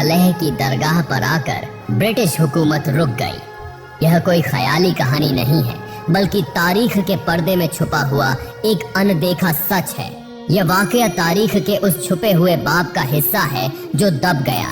अलैह की दरगाह पर आकर ब्रिटिश हुकूमत रुक गई। यह कोई ख्याली कहानी नहीं है, बल्कि तारीख के पर्दे में छुपा हुआ एक अनदेखा सच है। यह वाकया तारीख के उस छुपे हुए बाब का हिस्सा है जो दब गया,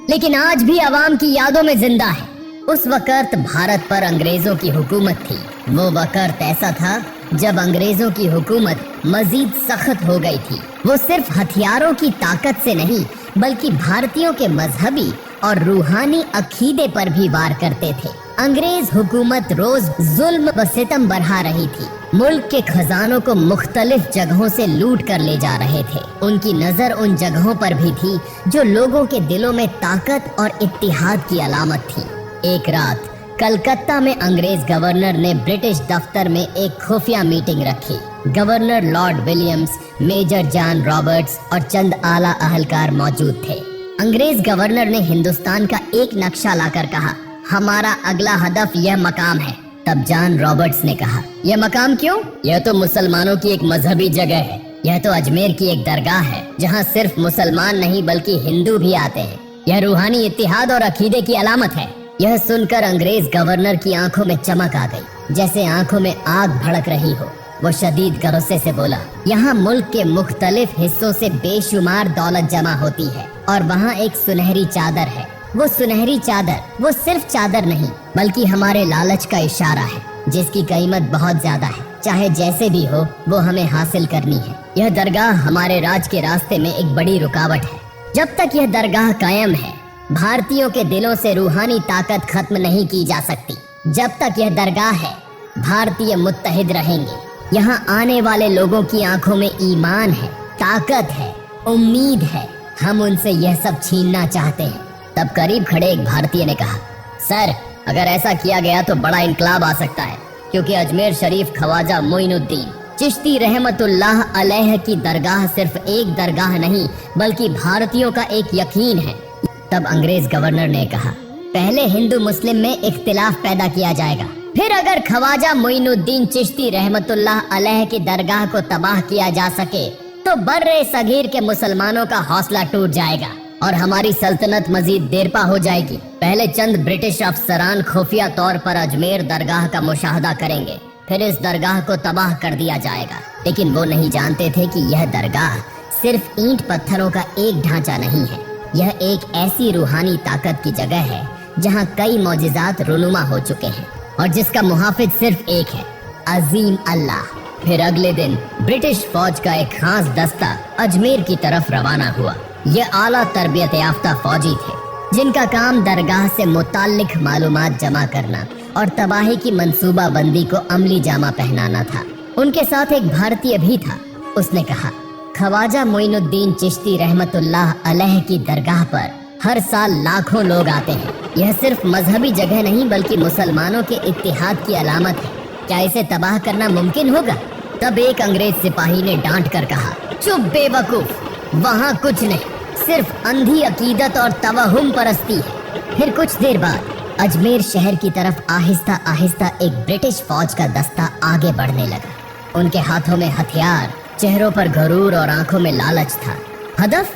लेकिन आज भी अवाम की यादों में जिंदा है। उस वक़्त भारत पर अंग्रेजों की हुकूमत थी। वो वक़्त ऐसा था जब अंग्रेजों की हुकूमत मजीद सख्त हो गई थी। वो सिर्फ हथियारों की ताकत से नहीं, बल्कि भारतीयों के मजहबी और रूहानी अकीदे पर भी वार करते थे। अंग्रेज हुकूमत रोज जुल्म व सितम बढ़ा रही थी। मुल्क के खजानों को मुख्तलिफ जगहों से लूट कर ले जा रहे थे। उनकी नजर उन जगहों पर भी थी जो लोगों के दिलों में ताकत और इत्तिहाद की अलामत थी। एक रात कलकत्ता में अंग्रेज गवर्नर ने ब्रिटिश दफ्तर में एक खुफिया मीटिंग रखी। Governor Lord Williams, Major John Roberts और चंद आला अहलकार मौजूद थे। अंग्रेज गवर्नर ने हिंदुस्तान का एक नक्शा लाकर कहा, हमारा अगला हदफ यह मकाम है। तब जॉन रॉबर्ट्स ने कहा, यह मकाम क्यों? यह तो मुसलमानों की एक मजहबी जगह है। यह तो अजमेर की एक दरगाह है जहाँ सिर्फ मुसलमान नहीं बल्कि हिंदू भी आते हैं। यह रूहानी इत्तिहाद और अकीदे की अलामत है। यह सुनकर अंग्रेज गवर्नर की आंखों में चमक आ गई, जैसे आंखों में आग भड़क रही हो। वो शदीद गुस्से से बोला, यहाँ मुल्क के मुख्तलिफ हिस्सों से बेशुमार दौलत जमा होती है और वहाँ एक सुनहरी चादर है। वो सुनहरी चादर वो सिर्फ चादर नहीं, बल्कि हमारे लालच का इशारा है, जिसकी कीमत बहुत ज्यादा है। चाहे जैसे भी हो, वो हमें हासिल करनी है। यह दरगाह हमारे राज के रास्ते में एक बड़ी रुकावट है। जब तक यह दरगाह कायम है, भारतीयों के दिलों से रूहानी ताकत खत्म नहीं की जा सकती। जब तक यह दरगाह है, भारतीय मुत्तहिद रहेंगे। यहाँ आने वाले लोगों की आंखों में ईमान है, ताकत है, उम्मीद है। हम उनसे यह सब छीनना चाहते हैं। तब करीब खड़े एक भारतीय ने कहा, सर, अगर ऐसा किया गया तो बड़ा इनकलाब आ सकता है, क्योंकि अजमेर शरीफ ख्वाजा मोइनुद्दीन चिश्ती रहमतुल्लाह अलैह की दरगाह सिर्फ एक दरगाह नहीं, बल्कि भारतीयों का एक यकीन है। तब अंग्रेज गवर्नर ने कहा, पहले हिंदू मुस्लिम में इख्तिलाफ पैदा किया जाएगा, फिर अगर ख्वाजा मोइनुद्दीन चिश्ती रहमतुल्लाह अलैह की दरगाह को तबाह किया जा सके तो बर्रे सगीर के मुसलमानों का हौसला टूट जाएगा और हमारी सल्तनत मजीद देरपा हो जाएगी। पहले चंद ब्रिटिश अफसरान खुफिया तौर पर अजमेर दरगाह का मुशाहदा करेंगे, फिर इस दरगाह को तबाह कर दिया जाएगा। लेकिन वो नहीं जानते थे कि यह दरगाह सिर्फ ईंट पत्थरों का एक ढांचा नहीं है। यह एक ऐसी रूहानी ताकत की जगह है जहाँ कई मौजिज़ात रुनुमा हो चुके हैं और जिसका मुहाफिज सिर्फ एक है, अजीम अल्लाह। फिर अगले दिन ब्रिटिश फौज का एक खास दस्ता अजमेर की तरफ रवाना हुआ। ये आला तरबियत याफ्ता फौजी थे, जिनका काम दरगाह से मुताल्लिक मालूमात जमा करना और तबाही की मंसूबा बंदी को अमली जामा पहनाना था। उनके साथ एक भारतीय भी था। उसने कहा, ख्वाजा मोइनुद्दीन चिश्ती रहमतुल्लाह अलैह की दरगाह पर हर साल लाखों लोग आते हैं। यह सिर्फ मजहबी जगह नहीं, बल्कि मुसलमानों के इत्तिहाद की अलामत है। क्या इसे तबाह करना मुमकिन होगा? तब एक अंग्रेज सिपाही ने डांट कर कहा, चुप बेवकूफ, वहाँ कुछ नहीं, सिर्फ अंधी अकीदत और तवहुम परस्ती है। फिर कुछ देर बाद अजमेर शहर की तरफ आहिस्ता आहिस्ता एक ब्रिटिश फौज का दस्ता आगे बढ़ने लगा। उनके हाथों में हथियार, चेहरों पर गरूर और आंखों में लालच था। हदफ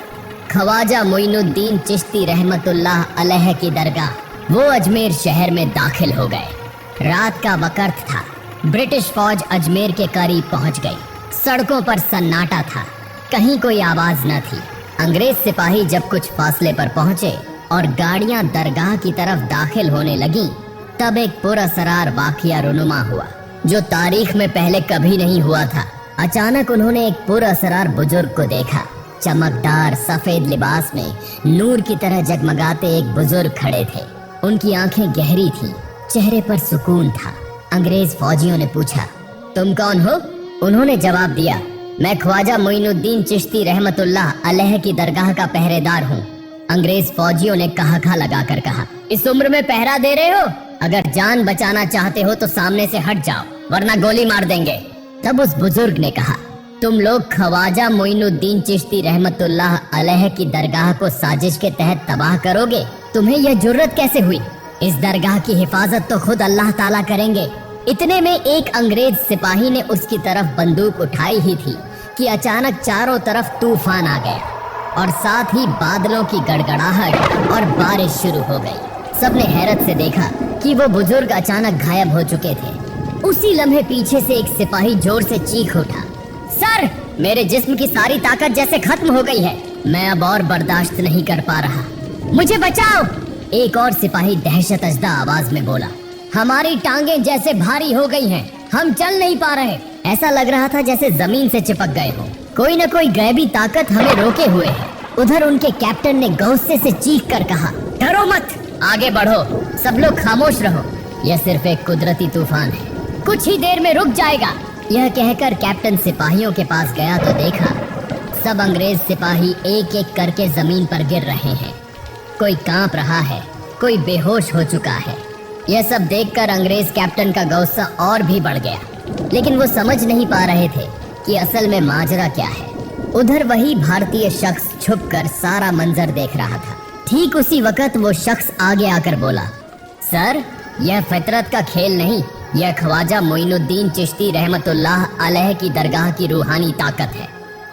ख्वाजा मोइनुद्दीन चिश्ती रहमतुल्लाह अलैह की दरगाह। वो अजमेर शहर में दाखिल हो गए। रात का वक़्त था। ब्रिटिश फौज अजमेर के करीब पहुंच गई। सड़कों पर सन्नाटा था, कहीं कोई आवाज न थी। अंग्रेज सिपाही जब कुछ फासले पर पहुंचे और गाड़ियां दरगाह की तरफ दाखिल होने लगी, तब एक पुरअसरार वाक़या रुनुमा हुआ जो तारीख में पहले कभी नहीं हुआ था। अचानक उन्होंने एक पुरअसरार बुजुर्ग को देखा। चमकदार सफेद लिबास में नूर की तरह जगमगाते एक बुजुर्ग खड़े थे। उनकी आंखें गहरी थी, चेहरे पर सुकून था। अंग्रेज फौजियों ने पूछा, तुम कौन हो? उन्होंने जवाब दिया, मैं ख्वाजा मोइनुद्दीन चिश्ती रहमतुल्लाह अलैह की दरगाह का पहरेदार हूँ। अंग्रेज फौजियों ने कहा लगाकर कहा, इस उम्र में पहरा दे रहे हो? अगर जान बचाना चाहते हो तो सामने से हट जाओ, वरना गोली मार देंगे। तब उस बुजुर्ग ने कहा, तुम लोग ख्वाजा मोइनुद्दीन चिश्ती रहमतुल्लाह अलैह की दरगाह को साजिश के तहत तबाह करोगे? तुम्हें यह जुर्रत कैसे हुई? इस दरगाह की हिफाजत तो खुद अल्लाह ताला करेंगे। इतने में एक अंग्रेज सिपाही ने उसकी तरफ बंदूक उठाई ही थी कि अचानक चारों तरफ तूफान आ गया। और साथ ही बादलों की गड़गड़ाहट और बारिश शुरू हो गई। सबने हैरत से देखा कि वो बुजुर्ग अचानक गायब हो चुके थे। उसी लम्हे पीछे से एक सिपाही जोर से चीख उठा, सर, मेरे जिस्म की सारी ताकत जैसे खत्म हो गई है, मैं अब और बर्दाश्त नहीं कर पा रहा, मुझे बचाओ। एक और सिपाही दहशत अजदा आवाज में बोला, हमारी टांगें जैसे भारी हो गई हैं, हम चल नहीं पा रहे। ऐसा लग रहा था जैसे जमीन से चिपक गए हो। कोई न कोई गैबी ताकत हमें रोके हुए है। उधर उनके कैप्टन ने गुस्से से चीख कर कहा, डरो मत, आगे बढ़ो, सब लोग खामोश रहो, यह सिर्फ एक कुदरती तूफान है, कुछ ही देर में रुक जाएगा। यह कहकर कैप्टन सिपाहियों के पास गया तो देखा सब अंग्रेज सिपाही एक एक करके जमीन पर गिर रहे हैं। कोई कांप रहा है, कोई बेहोश हो चुका है। यह सब देखकर अंग्रेज कैप्टन का गुस्सा और भी बढ़ गया, लेकिन वो समझ नहीं पा रहे थे कि असल में माजरा क्या है। उधर वही भारतीय शख्स छुपकर सारा मंजर देख रहा था। ठीक उसी वक्त वो शख्स आगे आकर बोला, सर, यह फितरत का खेल नहीं, यह ख्वाजा मोइनुद्दीन चिश्ती रहमतुल्लाह अलैह की दरगाह की रूहानी ताकत है।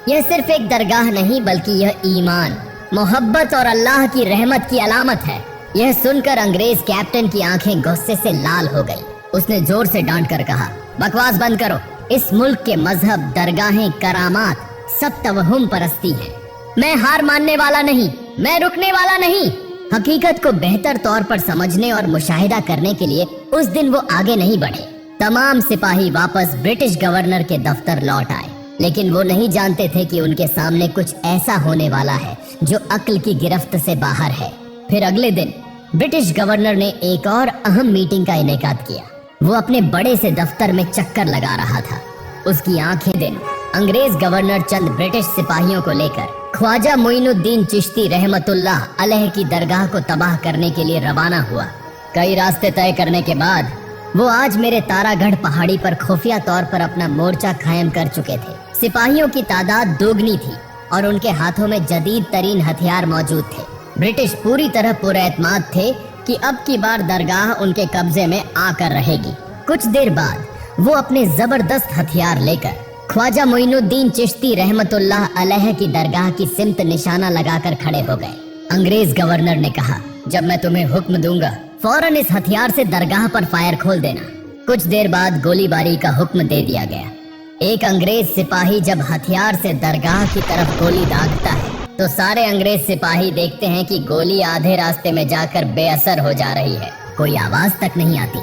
यह सिर्फ एक दरगाह नहीं बल्कि यह ईमान, मोहब्बत और अल्लाह की रहमत की अलामत है। यह सुनकर अंग्रेज कैप्टन की आंखें गुस्से से लाल हो गई। उसने जोर से डांट कर कहा, बकवास बंद करो, इस मुल्क के मजहब, दरगाहें, करामात सब तवहुम परस्ती है। मैं हार मानने वाला नहीं, मैं रुकने वाला नहीं। हकीकत को बेहतर तौर पर समझने और मुशाहिदा करने के लिए उस दिन वो आगे नहीं बढ़े। तमाम सिपाही वापस ब्रिटिश गवर्नर के दफ्तर लौट आए, लेकिन वो नहीं जानते थे कि उनके सामने कुछ ऐसा होने वाला है जो अक्ल की गिरफ्त से बाहर है। फिर अगले दिन ब्रिटिश गवर्नर ने एक और अहम मीटिंग का इनेकाद किया। वो अपने बड़े से दफ्तर में चक्कर लगा रहा था। उसकी आंखें दिन अंग्रेज गवर्नर चंद ब्रिटिश सिपाहियों को लेकर ख्वाजा मोइनुद्दीन चिश्ती रहमतुल्लाह अलैह की दरगाह को तबाह करने के लिए रवाना हुआ। कई रास्ते तय करने के बाद वो आज मेरे तारागढ़ पहाड़ी पर खुफिया तौर पर अपना मोर्चा कायम कर चुके थे। सिपाहियों की तादाद दोगुनी थी और उनके हाथों में जदीद तरीन हथियार मौजूद थे। ब्रिटिश पूरी तरह पुरएतमाद थे कि अब की बार दरगाह उनके कब्जे में आकर रहेगी। कुछ देर बाद वो अपने जबरदस्त हथियार लेकर ख्वाजा मोइनुद्दीन चिश्ती रहमतुल्लाह अलैह की दरगाह की सिमत निशाना लगाकर खड़े हो गए। अंग्रेज गवर्नर ने कहा, जब मैं तुम्हें हुक्म दूंगा फौरन इस हथियार से दरगाह पर फायर खोल देना। कुछ देर बाद गोलीबारी का हुक्म दे दिया गया। एक अंग्रेज सिपाही जब हथियार से दरगाह की तरफ गोली दागता है तो सारे अंग्रेज सिपाही देखते हैं कि गोली आधे रास्ते में जाकर बेअसर हो जा रही है, कोई आवाज तक नहीं आती।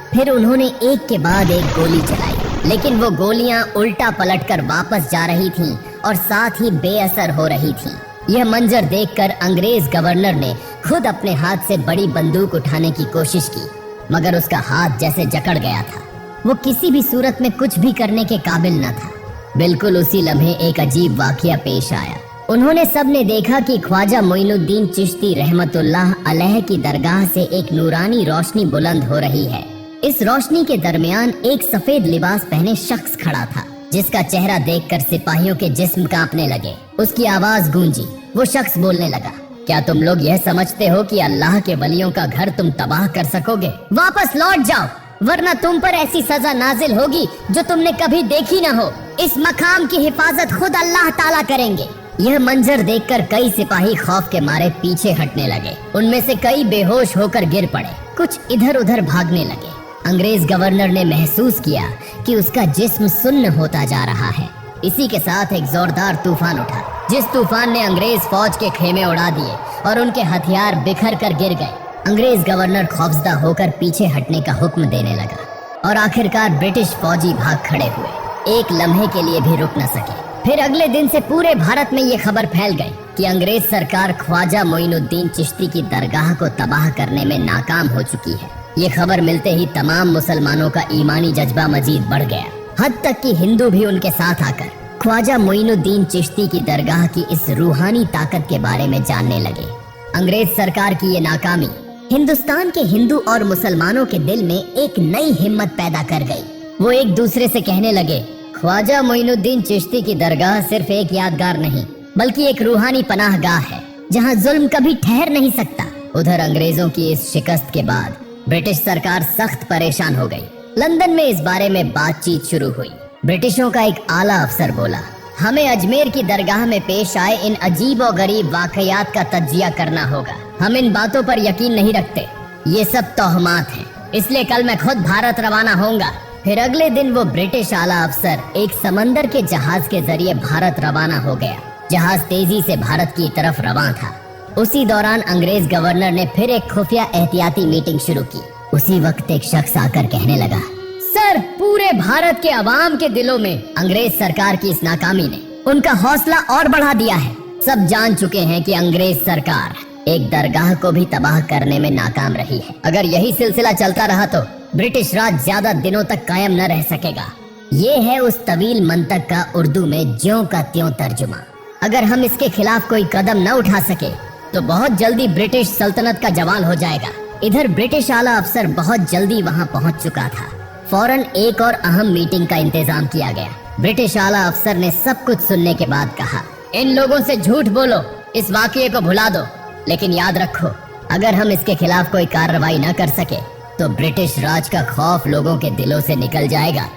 फिर उन्होंने एक के बाद एक गोली चलाई, लेकिन वो गोलियां उल्टा पलटकर वापस जा रही थीं और साथ ही बेअसर हो रही थीं। यह मंजर देखकर अंग्रेज गवर्नर ने खुद अपने हाथ से बड़ी बंदूक उठाने की कोशिश की, मगर उसका हाथ जैसे जकड़ गया था। वो किसी भी सूरत में कुछ भी करने के काबिल न था। बिल्कुल उसी लम्हे एक अजीब वाकया पेश आया। उन्होंने सबने देखा कि ख्वाजा मोइनुद्दीन चिश्ती रहमतुल्लाह अलैह की दरगाह से एक नूरानी रोशनी बुलंद हो रही है। इस रोशनी के दरमियान एक सफेद लिबास पहने शख्स खड़ा था, जिसका चेहरा देखकर सिपाहियों के जिस्म कांपने लगे। उसकी आवाज गूंजी। वो शख्स बोलने लगा, क्या तुम लोग यह समझते हो कि अल्लाह के वलियों का घर तुम तबाह कर सकोगे? वापस लौट जाओ, वरना तुम पर ऐसी सजा नाजिल होगी जो तुमने कभी देखी ना हो। इस मकाम की हिफाजत खुद अल्लाह ताला करेंगे। यह मंजर देखकर कई सिपाही खौफ के मारे पीछे हटने लगे। उनमें से कई बेहोश होकर गिर पड़े, कुछ इधर उधर भागने लगे। अंग्रेज गवर्नर ने महसूस किया कि उसका जिस्म सुन्न होता जा रहा है। इसी के साथ एक जोरदार तूफान उठा, जिस तूफान ने अंग्रेज फौज के खेमे उड़ा दिए और उनके हथियार बिखर कर गिर गए। अंग्रेज गवर्नर खौफजदा होकर पीछे हटने का हुक्म देने लगा और आखिरकार ब्रिटिश फौजी भाग खड़े हुए। एक लम्हे के लिए भी रुक न सके। फिर अगले दिन से पूरे भारत में ये खबर फैल गई कि अंग्रेज सरकार ख्वाजा मोइनुद्दीन चिश्ती की दरगाह को तबाह करने में नाकाम हो चुकी है। ये खबर मिलते ही तमाम मुसलमानों का ईमानी जज्बा मजीद बढ़ गया, हद तक कि हिंदू भी उनके साथ आकर ख्वाजा मोइनुद्दीन चिश्ती की दरगाह की इस रूहानी ताकत के बारे में जानने लगे। अंग्रेज सरकार की ये नाकामी हिंदुस्तान के हिंदू और मुसलमानों के दिल में एक नई हिम्मत पैदा कर गई। वो एक दूसरे से कहने लगे, ख्वाजा मोइनुद्दीन चिश्ती की दरगाह सिर्फ एक यादगार नहीं बल्कि एक रूहानी पनाहगाह है, जहाँ जुल्म कभी ठहर नहीं सकता। उधर अंग्रेजों की इस शिकस्त के बाद ब्रिटिश सरकार सख्त परेशान हो गई। लंदन में इस बारे में बातचीत शुरू हुई। ब्रिटिशों का एक आला अफसर बोला, हमें अजमेर की दरगाह में पेश आए इन अजीब और गरीब वाकयात का तज्जिया करना होगा। हम इन बातों पर यकीन नहीं रखते, ये सब तोहमात हैं। इसलिए कल मैं खुद भारत रवाना होऊंगा। फिर अगले दिन वो ब्रिटिश आला अफसर एक समंदर के जहाज के जरिए भारत रवाना हो गया। जहाज तेजी से भारत की तरफ रवाना था। उसी दौरान अंग्रेज गवर्नर ने फिर एक खुफिया एहतियाती मीटिंग शुरू की। उसी वक्त एक शख्स आकर कहने लगा, सर, पूरे भारत के अवाम के दिलों में अंग्रेज सरकार की इस नाकामी ने उनका हौसला और बढ़ा दिया है। सब जान चुके हैं कि अंग्रेज सरकार एक दरगाह को भी तबाह करने में नाकाम रही है। अगर यही सिलसिला चलता रहा तो ब्रिटिश राज ज्यादा दिनों तक कायम न रह सकेगा। ये है उस तवील मंतक का उर्दू में ज्यों का त्यों तर्जुमा। अगर हम इसके खिलाफ कोई कदम न उठा सके तो बहुत जल्दी ब्रिटिश सल्तनत का जवाल हो जाएगा। इधर ब्रिटिश आला अफसर बहुत जल्दी वहाँ पहुँच चुका था। फौरन एक और अहम मीटिंग का इंतजाम किया गया। ब्रिटिश आला अफसर ने सब कुछ सुनने के बाद कहा, इन लोगों से झूठ बोलो, इस वाकये को भुला दो, लेकिन याद रखो, अगर हम इसके खिलाफ कोई कार्रवाई न कर सके तो ब्रिटिश राज का खौफ लोगों के दिलों से निकल जाएगा,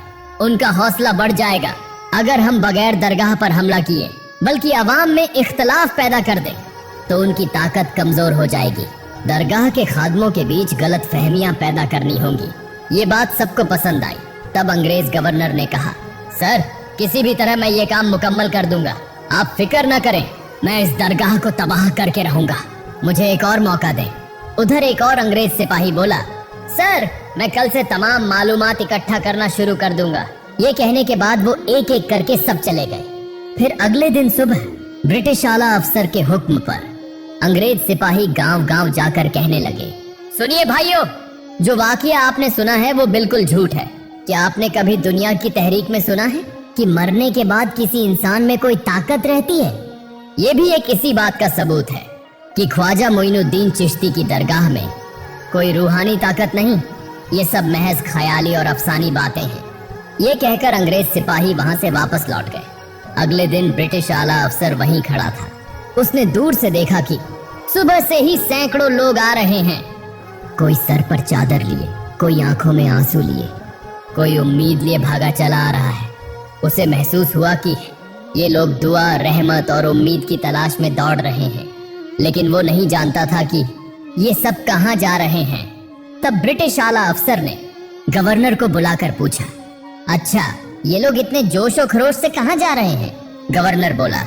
उनका हौसला बढ़ जाएगा। अगर हम बगैर दरगाह पर हमला किए बल्कि अवाम में इख्तलाफ पैदा कर दें तो उनकी ताकत कमजोर हो जाएगी। दरगाह के खादमों के बीच गलत फहमियां पैदा करनी होंगी। ये बात सबको पसंद आई। तब अंग्रेज गवर्नर ने कहा, सर, किसी भी तरह मैं ये काम मुकम्मल कर दूंगा, आप फिक्र न करें, मैं इस दरगाह को तबाह करके रहूंगा, मुझे एक और मौका दें। उधर एक और अंग्रेज सिपाही बोला, सर, मैं कल से तमाम मालूमात इकट्ठा करना शुरू कर दूंगा। ये कहने के बाद वो एक एक करके सब चले गए। फिर अगले दिन सुबह ब्रिटिश आला अफसर के हुक्म पर अंग्रेज सिपाही गांव-गांव जाकर कहने लगे, सुनिए भाइयों, जो वाकया आपने सुना है वो बिल्कुल झूठ है। क्या आपने कभी दुनिया की तहरीक में सुना है कि मरने के बाद किसी इंसान में कोई ताकत रहती है? ये भी एक इसी बात का सबूत है कि ख्वाजा मोइनुद्दीन चिश्ती की दरगाह में कोई रूहानी ताकत नहीं, ये सब महज ख्याली और अफसानी बातें हैं। ये कहकर अंग्रेज सिपाही वहां से वापस लौट गए। अगले दिन ब्रिटिश आला अफसर वहीं खड़ा था। उसने दूर से देखा कि सुबह से ही सैकड़ों लोग आ रहे हैं। कोई सर पर चादर लिए, कोई आंखों में आंसू लिए, कोई उम्मीद लिए भागा चला आ रहा है। उसे महसूस हुआ कि ये लोग दुआ, रहमत और उम्मीद की तलाश में दौड़ रहे हैं, लेकिन वो नहीं जानता था कि ये सब कहाँ जा रहे हैं। तब ब्रिटिश आला अफसर ने गवर्नर को बुलाकर पूछा, अच्छा, ये लोग इतने जोश और खरोश से कहाँ जा रहे हैं? गवर्नर बोला,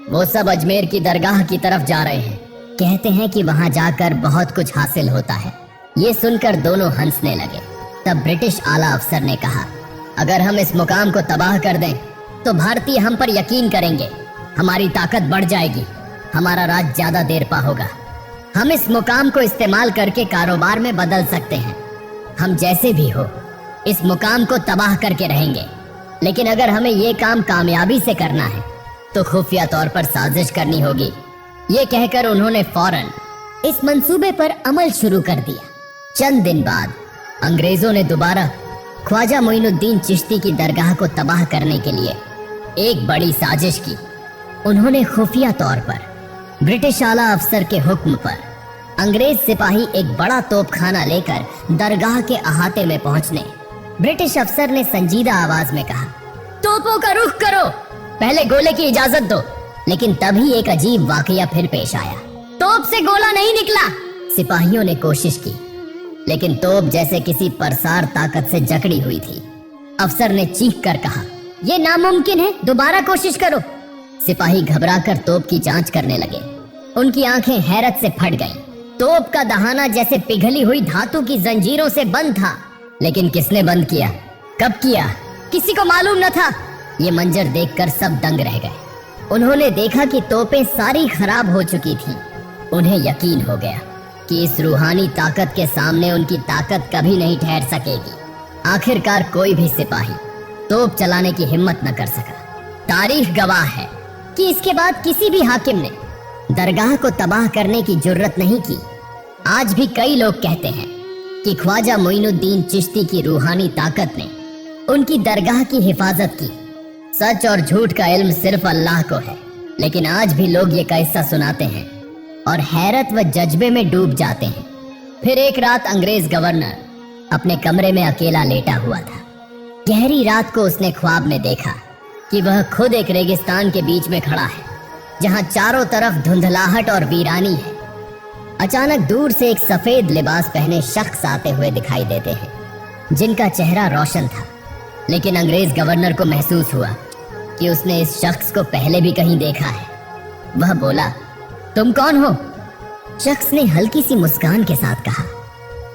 वो सब अजमेर की दरगाह की तरफ जा रहे हैं। कहते हैं कि वहां जाकर बहुत कुछ हासिल होता है। ये सुनकर दोनों हंसने लगे। तब ब्रिटिश आला अफसर ने कहा, अगर हम इस मुकाम को तबाह कर दें तो भारतीय हम पर यकीन करेंगे, हमारी ताकत बढ़ जाएगी, हमारा राज ज्यादा देर पा होगा। हम इस मुकाम को इस्तेमाल करके कारोबार में बदल सकते हैं। हम जैसे भी हो इस मुकाम को तबाह करके रहेंगे, लेकिन अगर हमें ये काम कामयाबी से करना है तो खुफिया तौर पर साजिश करनी होगी। ये कहकर उन्होंने फौरन इस मंसूबे पर अमल शुरू कर दिया। चंद दिन बाद अंग्रेजों ने दोबारा ख्वाजा मोइनुद्दीन चिश्ती की दरगाह को तबाह करने के लिए एक बड़ी साजिश की। उन्होंने खुफिया तौर पर ब्रिटिश आला अफसर के हुक्म पर अंग्रेज सिपाही एक बड़ा तोपखाना लेकर दरगाह के अहाते में पहुंचने। ब्रिटिश अफसर ने संजीदा आवाज में कहा, तोपों का रुख करो, पहले गोले की इजाजत दो। लेकिन तभी एक अजीब वाकया फिर पेश आया। तोप से गोला नहीं निकला। सिपाहियों ने कोशिश की, लेकिन तोप जैसे किसी परसार ताकत से जकड़ी हुई थी। अफसर ने चीख कर कहा, यह नामुमकिन है, दोबारा कोशिश करो। सिपाही घबराकर तोप की जांच करने लगे। उनकी आंखें हैरत से फट गईं। तोप का दहाना जैसे पिघली हुई धातु की जंजीरों से बंद था। लेकिन किसने बंद किया, कब किया, किसी को मालूम न था। ये मंजर देखकर सब दंग रह गए। उन्होंने देखा कि तोपें सारी खराब हो चुकी थीं। उन्हें यकीन हो गया कि इस रूहानी ताकत के सामने उनकी ताकत कभी नहीं ठहर सकेगी। आखिरकार कोई भी सिपाही तोप चलाने की हिम्मत न कर सका। तारीख गवाह है कि इसके बाद किसी भी हाकिम ने दरगाह को तबाह करने की जुर्रत नहीं की। आज भी कई लोग कहते हैं कि ख्वाजा मोइनुद्दीन चिश्ती की रूहानी ताकत ने उनकी दरगाह की हिफाजत की। सच और झूठ का इल्म सिर्फ अल्लाह को है, लेकिन आज भी लोग ये किस्सा सुनाते हैं और हैरत व जज्बे में डूब जाते हैं। फिर एक रात अंग्रेज गवर्नर अपने कमरे में अकेला लेटा हुआ था। गहरी रात को उसने ख्वाब में देखा कि वह खुद एक रेगिस्तान के बीच में खड़ा है, जहां चारों तरफ धुंधलाहट और वीरानी है। अचानक दूर से एक सफेद लिबास पहने शख्स आते हुए दिखाई देते हैं, जिनका चेहरा रोशन था। लेकिन अंग्रेज गवर्नर को महसूस हुआ कि उसने इस शख्स को पहले भी कहीं देखा है। वह बोला, तुम कौन हो? शख्स ने हल्की सी मुस्कान के साथ कहा,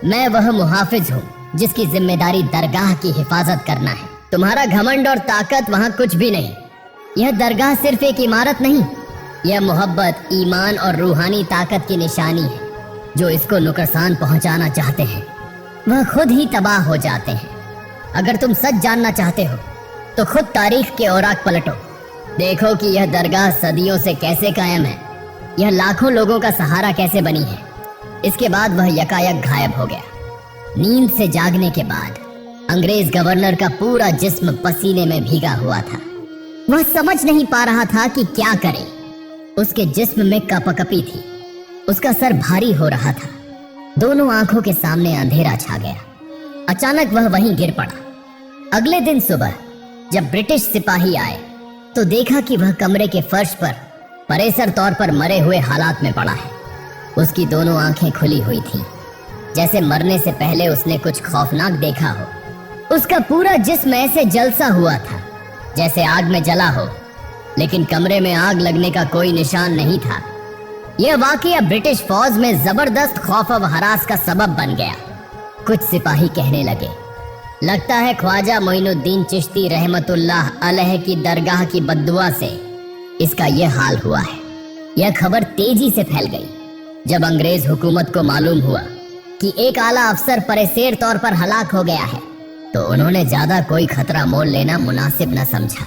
मैं वह मुहाफिज हूँ जिसकी जिम्मेदारी दरगाह की हिफाजत करना है। तुम्हारा घमंड और ताकत वहाँ कुछ भी नहीं। यह दरगाह सिर्फ एक इमारत नहीं, यह मोहब्बत, ईमान और रूहानी ताकत की निशानी है। जो इसको नुकसान पहुंचाना चाहते हैं वह खुद ही तबाह हो जाते हैं। अगर तुम सच जानना चाहते हो तो खुद तारीख के औराक पलटो। देखो कि यह दरगाह सदियों से कैसे कायम है, यह लाखों लोगों का सहारा कैसे बनी है। इसके बाद वह यकायक गायब हो गया। नींद से जागने के बाद अंग्रेज गवर्नर का पूरा जिस्म पसीने में भीगा हुआ था। वह समझ नहीं पा रहा था कि क्या करे। उसके जिस्म में कपकपी थी, उसका सर भारी हो रहा था, दोनों आंखों के सामने अंधेरा छा गया। अचानक वह वहीं गिर पड़ा। अगले दिन सुबह जब ब्रिटिश सिपाही आए तो देखा कि वह कमरे के फर्श पर परेसर तौर पर मरे हुए हालात में पड़ा है। उसकी दोनों आंखें खुली हुई थीं, जैसे मरने से पहले उसने कुछ खौफनाक देखा हो। उसका पूरा जिस्म ऐसे जलसा हुआ था जैसे आग में जला हो, लेकिन कमरे में आग लगने का कोई निशान नहीं था। यह वाकया ब्रिटिश फौज में जबरदस्त खौफ व हरास का सबब बन गया। कुछ सिपाही कहने लगे, लगता है ख्वाजा मोइनुद्दीन चिश्ती रहमतुल्लाह अलैह की दरगाह की बद्दुआ से इसका यह हाल हुआ है। यह खबर तेजी से फैल गई। जब अंग्रेज हुकूमत को मालूम हुआ कि एक आला अफसर परेसेर तौर पर हलाक हो गया है तो उन्होंने ज्यादा कोई खतरा मोल लेना मुनासिब न समझा।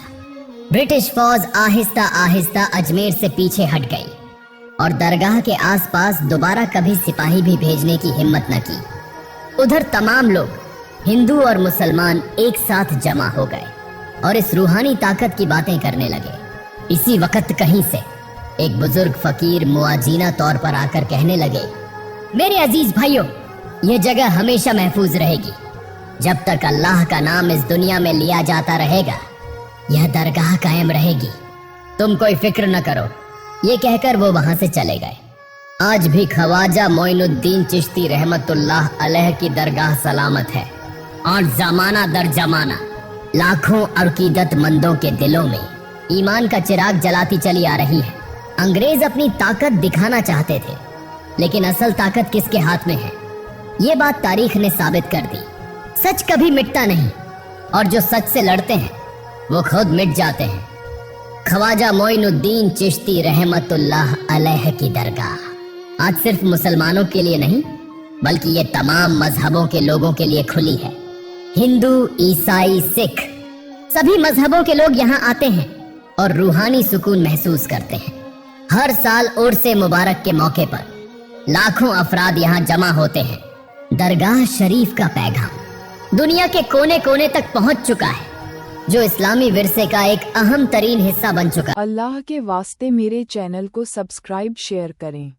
ब्रिटिश फौज आहिस्ता आहिस्ता अजमेर से पीछे हट गई और दरगाह के आसपास दोबारा कभी सिपाही भी भेजने की हिम्मत न की। उधर तमाम लोग, हिंदू और मुसलमान, एक साथ जमा हो गए और इस रूहानी ताकत की बातें करने लगे। इसी वक्त कहीं से एक बुजुर्ग फकीर मुआजीना तौर पर आकर कहने लगे, मेरे अजीज भाइयों, यह जगह हमेशा महफूज रहेगी। जब तक अल्लाह का नाम इस दुनिया में लिया जाता रहेगा यह दरगाह कायम रहेगी। तुम कोई फिक्र न करो। ये कहकर वो वहां से चले गए। आज भी ख्वाजा मोइनुद्दीन चिश्ती रहमतुल्लाह अलैह की दरगाह सलामत है और जमाना दर जमाना लाखों अकीदतमंदों के दिलों में ईमान का चिराग जलाती चली आ रही है। अंग्रेज अपनी ताकत दिखाना चाहते थे, लेकिन असल ताकत किसके हाथ में है ये बात तारीख ने साबित कर दी। सच कभी मिटता नहीं और जो सच से लड़ते हैं वो खुद मिट जाते हैं। ख्वाजा मोइनुद्दीन चिश्ती रहमतुल्लाह अलैह की दरगाह आज सिर्फ मुसलमानों के लिए नहीं बल्कि ये तमाम मजहबों के लोगों के लिए खुली है। हिंदू, ईसाई, सिख, सभी मजहबों के लोग यहाँ आते हैं और रूहानी सुकून महसूस करते हैं। हर साल उर्स मुबारक के मौके पर लाखों अफराद यहाँ जमा होते हैं। दरगाह शरीफ का पैगाम दुनिया के कोने कोने तक पहुँच चुका है, जो इस्लामी विरसे का एक अहम तरीन हिस्सा बन चुका। अल्लाह के वास्ते मेरे चैनल को सब्सक्राइब शेयर करें।